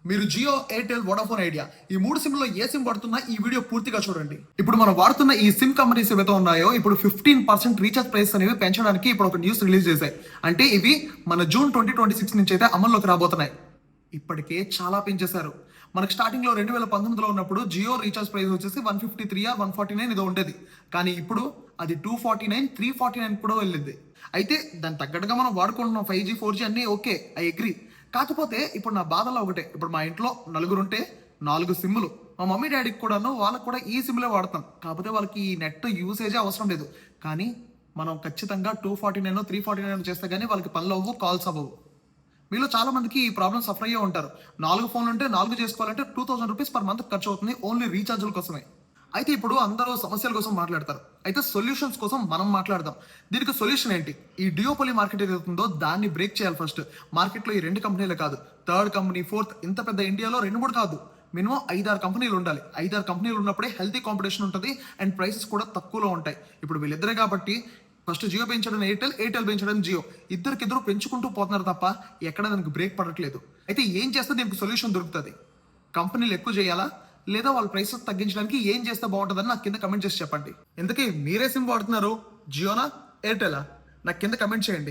మీరు Jio, Airtel, Vodafone, idea ఈ మూడు సిమ్లో ఏ సిమ్ వాడుతున్నా ఈ వీడియో పూర్తిగా చూడండి. ఇప్పుడు మనం వాడుతున్న ఈ సిమ్ కంపెనీస్ ఏవైతే ఉన్నాయో ఇప్పుడు 15% రీఛార్జ్ ప్రైస్ అనేవి పెంచడానికి ఇప్పుడు ఒక న్యూస్ రిలీజ్ చేశాయి. అంటే ఇవి మన జూన్ 2026 నుంచి అయితే అమల్లోకి రాబోతున్నాయి. ఇప్పటికే చాలా పెంచేశారు. మనకు స్టార్టింగ్ లో 2019లో ఉన్నప్పుడు జియో రీఛార్జ్ ప్రైస్ వచ్చేసి 153 ఆర్ 149 ఏదో ఉండేది. కానీ ఇప్పుడు అది 249, 349 కూడా వెళ్ళింది. అయితే దాని తగ్గట్టుగా మనం వాడుకుంటున్నాం 5G 4G అన్నీ ఓకే, ఐ అగ్రీ. కాకపోతే ఇప్పుడు నా బాధలో ఒకటే, ఇప్పుడు మా ఇంట్లో నలుగురు ఉంటే 4 సిమ్ములు, మా మమ్మీ డాడీకి కూడాను వాళ్ళకు కూడా ఈ సిమ్లే వాడతాం. కాకపోతే వాళ్ళకి ఈ నెట్ యూసేజే అవసరం లేదు. కానీ మనం ఖచ్చితంగా 249 349 చేస్తే కానీ వాళ్ళకి పనులు అవ్వవు, కాల్స్ అవ్వవు. మీలో చాలా మందికి ఈ ప్రాబ్లమ్ సఫర్ అయ్యే ఉంటారు. 4 ఫోన్లు ఉంటే 4 చేసుకోవాలంటే 2000 రూపీస్ పర్ మంత్ ఖర్చు అవుతుంది, ఓన్లీ రీఛార్జ్ల కోసమే. అయితే ఇప్పుడు అందరూ సమస్యల కోసం మాట్లాడతారు. అయితే సొల్యూషన్స్ కోసం మనం మాట్లాడదాం. దీనికి సొల్యూషన్ ఏంటి? ఈ డియోపొలి మార్కెట్ ఏదైతే ఉందో దాన్ని బ్రేక్ చేయాలి ఫస్ట్. మార్కెట్లో ఈ 2 కంపెనీలే కాదు, థర్డ్ కంపెనీ, ఫోర్త్, ఇంత పెద్ద ఇండియాలో 2-3 కాదు, మినిమం 5-6 కంపెనీలు ఉండాలి. 5-6 కంపెనీలు ఉన్నప్పుడే హెల్తీ కాంపిటీషన్ ఉంటుంది అండ్ ప్రైసెస్ కూడా తక్కువలో ఉంటాయి. ఇప్పుడు వీళ్ళిద్దరే కాబట్టి ఫస్ట్ జియో పెంచడం ఎయిర్టెల్, ఎయిర్టెల్ పెంచడం జియో, ఇద్దరికిద్దరు పెంచుకుంటూ పోతున్నారు తప్ప ఎక్కడ దానికి బ్రేక్ పడట్లేదు. అయితే ఏం చేస్తే దీనికి సొల్యూషన్ దొరుకుతుంది? కంపెనీలు ఎక్కువ చేయాలా, లేదా వాళ్ళ ప్రైసెస్ తగ్గించడానికి ఏం చేస్తే బాగుంటుందని నాకు కింద కమెంట్ చేసి చెప్పండి. ఎందుకే మీరే సిమ్ వాడుతున్నారు, జియోనా ఎయిర్టెలా? నాకు కింద కమెంట్ చేయండి.